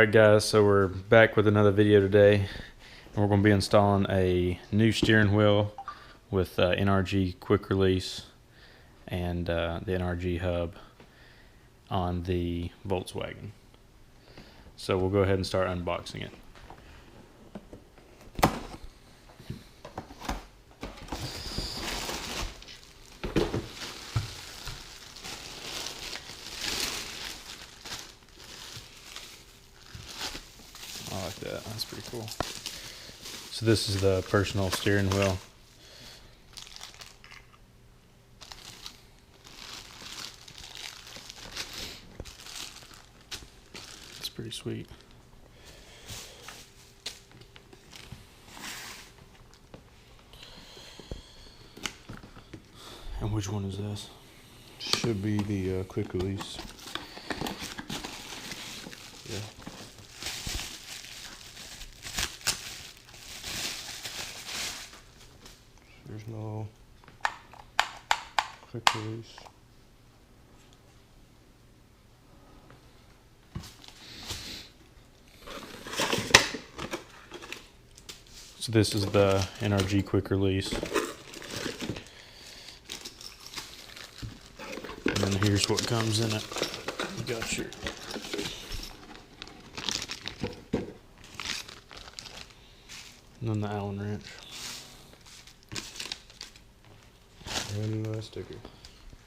Alright guys, so we're back with another video today, and we're going to be installing a new steering wheel with NRG quick release and the NRG hub on the Volkswagen. So we'll go ahead and start unboxing it. I like that, that's pretty cool. So this is the personal steering wheel. It's pretty sweet. And which one is this? Should be the quick release. Yeah. There's no quick release. So this is the NRG quick release. And then here's what comes in it. You got your and then the Allen wrench. And a sticker.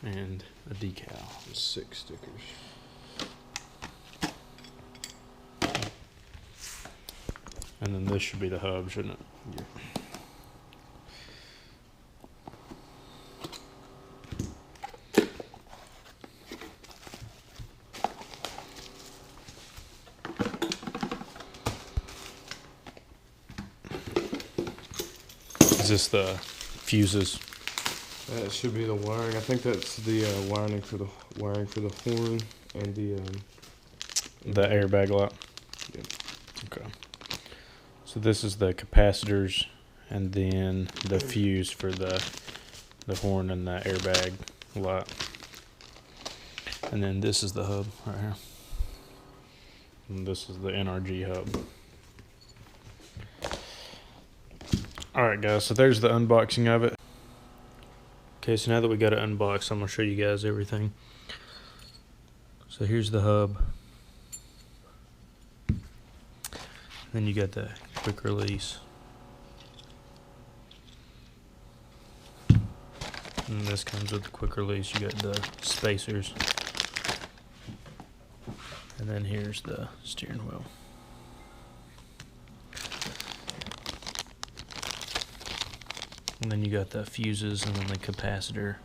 And a decal. 6 stickers. And then this should be the hub, shouldn't it? Yeah. Is this the fuses? That should be the wiring. I think that's the wiring for the horn and The airbag lock? Yeah. Okay. So this is the capacitors and then the fuse for the horn and the airbag lock. And then this is the hub right here. And this is the NRG hub. Alright guys, so there's the unboxing of it. Okay, so now that we got it unboxed, I'm going to show you guys everything. So here's the hub. Then you got the quick release. And this comes with the quick release. You got the spacers. And then here's the steering wheel. And then you got the fuses and then the capacitor,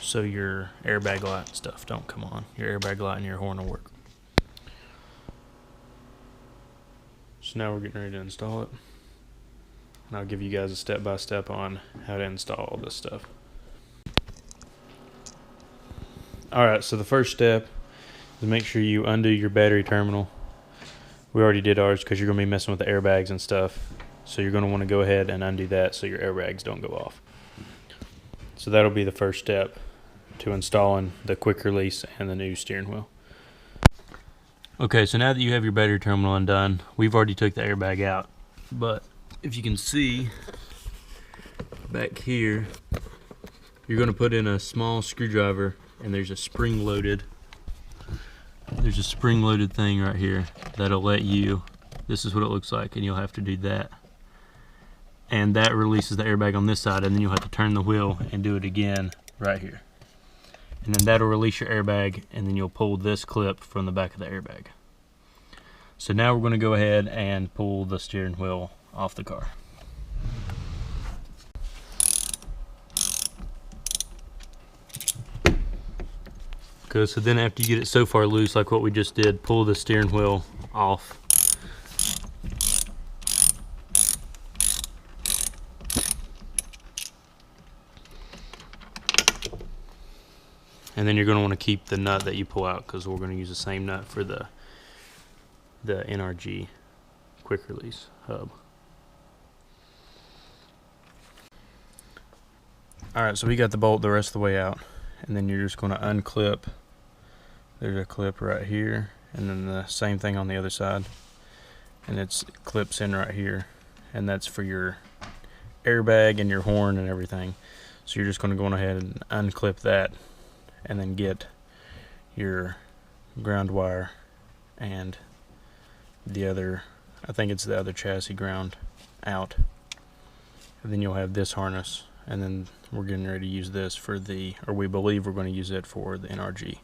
so your airbag light and stuff don't come on. Your airbag light and your horn will work. So now we're getting ready to install it. And I'll give you guys a step-by-step on how to install all this stuff. Alright, so the first step is make sure you undo your battery terminal. We already did ours because you're going to be messing with the airbags and stuff. So you're going to want to go ahead and undo that so your airbags don't go off. So that'll be the first step to installing the quick release and the new steering wheel. Okay, so now that you have your battery terminal undone, we've already took the airbag out. But if you can see back here, you're going to put in a small screwdriver and there's a spring-loaded thing right here that'll let you, this is what it looks like, and you'll have to do that. And that releases the airbag on this side, and then you'll have to turn the wheel and do it again right here. And then that'll release your airbag, and then you'll pull this clip from the back of the airbag. So now we're going to go ahead and pull the steering wheel off the car. Okay, so then after you get it so far loose, like what we just did, pull the steering wheel off. And then you're going to want to keep the nut that you pull out because we're going to use the same nut for the NRG quick release hub. Alright, so we got the bolt the rest of the way out, and then you're just going to unclip. There's a clip right here, and then the same thing on the other side, and it clips in right here, and that's for your airbag and your horn and everything. So you're just going to go on ahead and unclip that, and then get your ground wire and the other, I think it's the other chassis ground, out. And then you'll have this harness, and then we're getting ready to use this for the, or we believe we're going to use it for the NRG.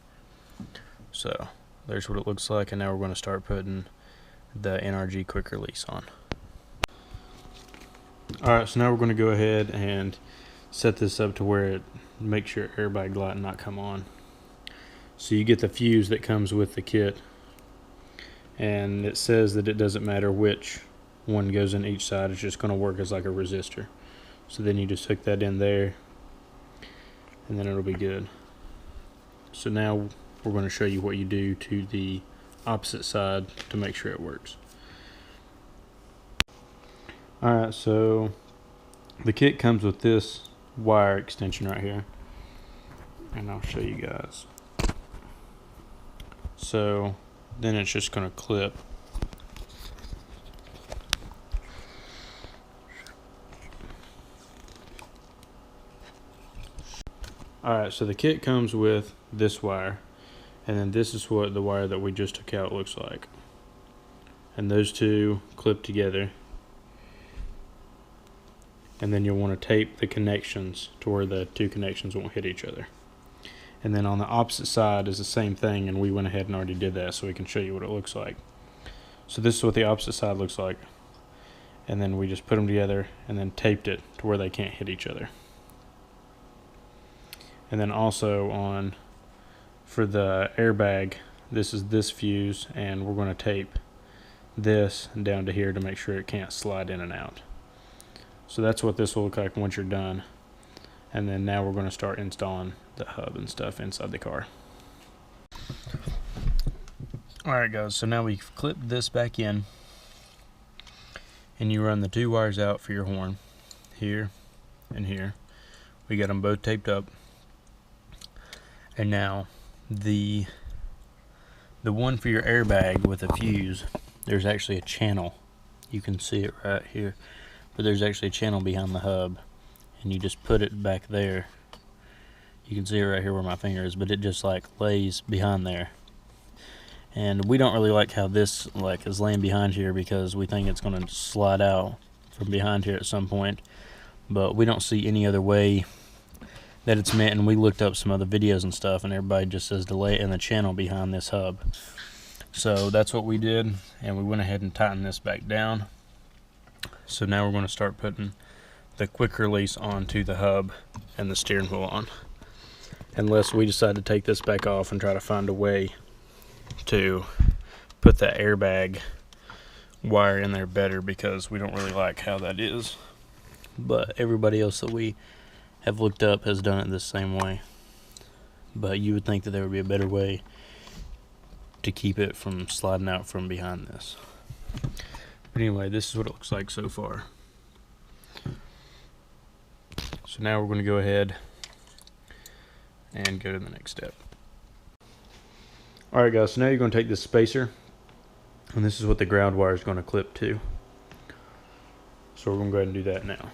So there's what it looks like, and now we're going to start putting the NRG quick release on. Alright, so now we're going to go ahead and set this up to where it makes your airbag light not come on. So you get the fuse that comes with the kit, and it says that it doesn't matter which one goes in each side, it's just going to work as like a resistor. So then you just hook that in there, and then it'll be good. So now we're going to show you what you do to the opposite side to make sure it works. Alright, so the kit comes with this wire extension right here, and I'll show you guys. So then it's just going to clip. Alright, so the kit comes with this wire, and then this is what the wire that we just took out looks like. And those two clip together. And then you'll want to tape the connections to where the two connections won't hit each other. And then on the opposite side is the same thing, and we went ahead and already did that so we can show you what it looks like. So this is what the opposite side looks like. And then we just put them together and then taped it to where they can't hit each other. And then also for the airbag, this is this fuse, and we're going to tape this down to here to make sure it can't slide in and out. So that's what this will look like once you're done. And then now we're going to start installing the hub and stuff inside the car. Alright guys, so now we've clipped this back in, and you run the two wires out for your horn, here and here. We got them both taped up. And now the one for your airbag with a fuse, there's actually a channel. You can see it right here, but there's actually a channel behind the hub, and you just put it back there. You can see it right here where my finger is, but it just like lays behind there. And we don't really like how this like is laying behind here, because we think it's going to slide out from behind here at some point, but we don't see any other way that it's meant. And we looked up some other videos and stuff, and everybody just says to lay it in the channel behind this hub. So that's what we did, and we went ahead and tightened this back down. So now we're going to start putting the quick release onto the hub and the steering wheel on, unless we decide to take this back off and try to find a way to put that airbag wire in there better, because we don't really like how that is. But everybody else that we have looked up has done it the same way. But you would think that there would be a better way to keep it from sliding out from behind this. But anyway, this is what it looks like so far. So now we're going to go ahead and go to the next step. Alright guys, so now you're going to take this spacer, and this is what the ground wire is going to clip to. So we're going to go ahead and do that now.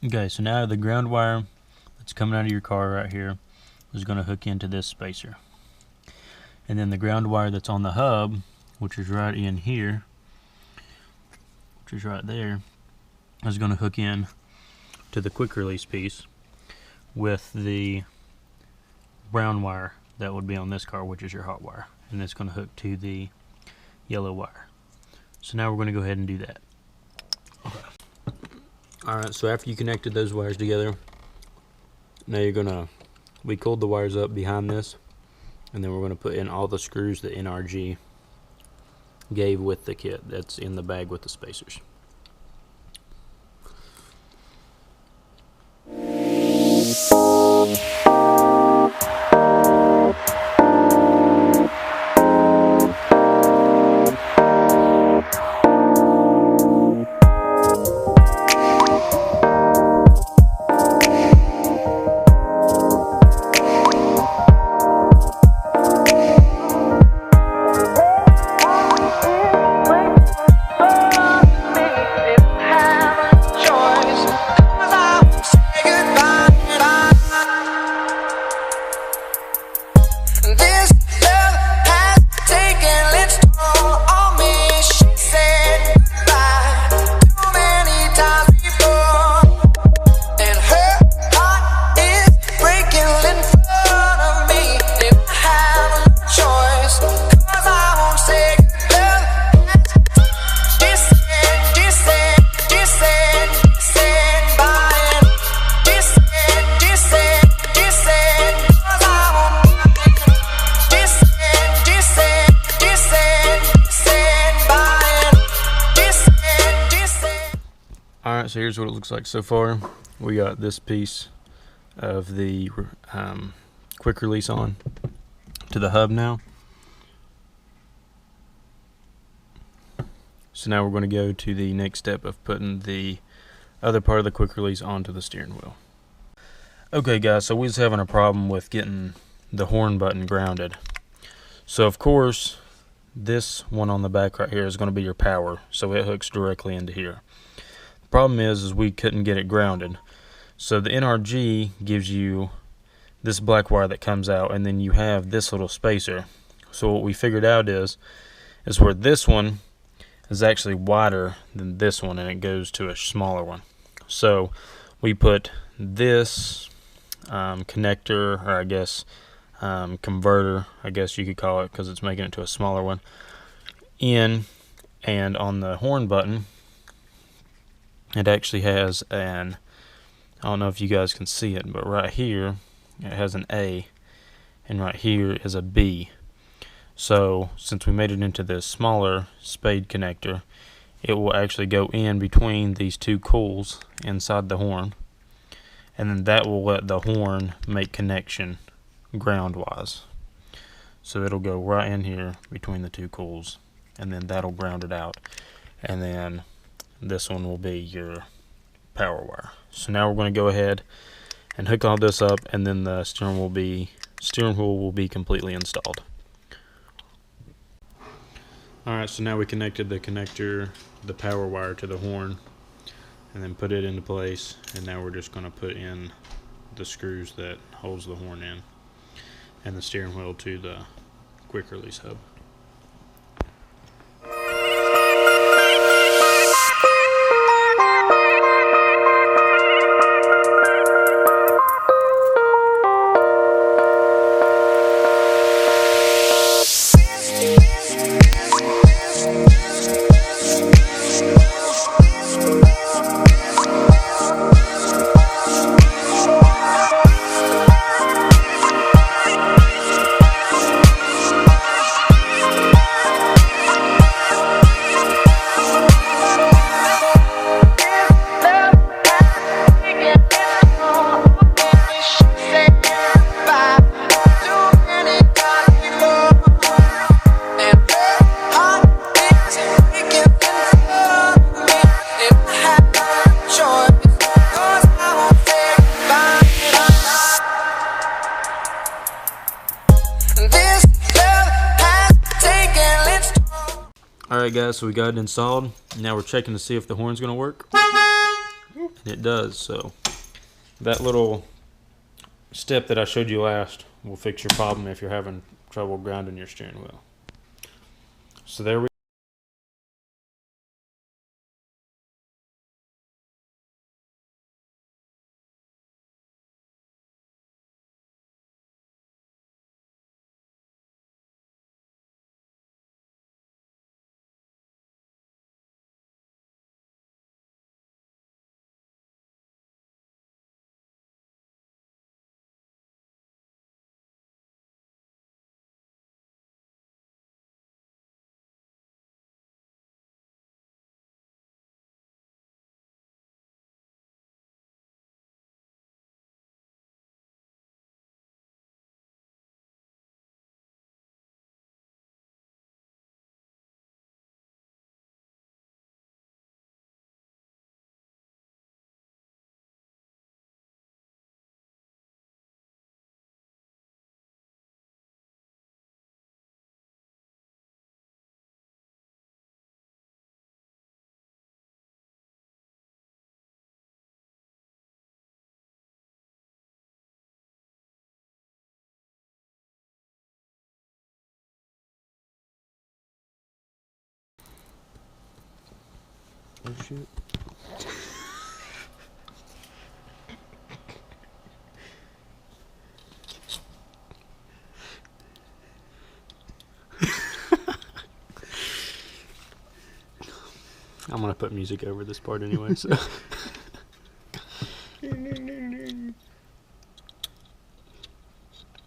Okay, so now the ground wire that's coming out of your car right here is going to hook into this spacer. And then the ground wire that's on the hub, which is right in here, which is right there, is going to hook in to the quick release piece with the brown wire that would be on this car, which is your hot wire. And it's going to hook to the yellow wire. So now we're going to go ahead and do that. Okay. Alright, so after you connected those wires together, now you're gonna, we coiled the wires up behind this, and then we're gonna put in all the screws that NRG gave with the kit that's in the bag with the spacers. Alright, so here's what it looks like so far. We got this piece of the quick release on to the hub now. So now we're going to go to the next step of putting the other part of the quick release onto the steering wheel. Okay guys, so we was having a problem with getting the horn button grounded. So of course, this one on the back right here is going to be your power, so it hooks directly into here. The problem is we couldn't get it grounded. So the NRG gives you this black wire that comes out, and then you have this little spacer. So what we figured out is where this one is actually wider than this one, and it goes to a smaller one. So we put this connector, or I guess converter, I guess you could call it, because it's making it to a smaller one, in, and on the horn button it actually has an, I don't know if you guys can see it, but right here it has an A, and right here is a B. So since we made it into this smaller spade connector, it will actually go in between these two coils inside the horn, and then that will let the horn make connection ground wise. So it'll go right in here between the two coils, and then that'll ground it out, and then this one will be your power wire. So now we're going to go ahead and hook all this up, and then the steering wheel will be completely installed. Alright, so now we connected the power wire to the horn, and then put it into place, and now we're just going to put in the screws that holds the horn in, and the steering wheel to the quick release hub. Alright guys, so we got it installed. Now we're checking to see if the horn's going to work. And it does, so that little step that I showed you last will fix your problem if you're having trouble grounding your steering wheel. So there we oh shit. I'm gonna put music over this part anyway, so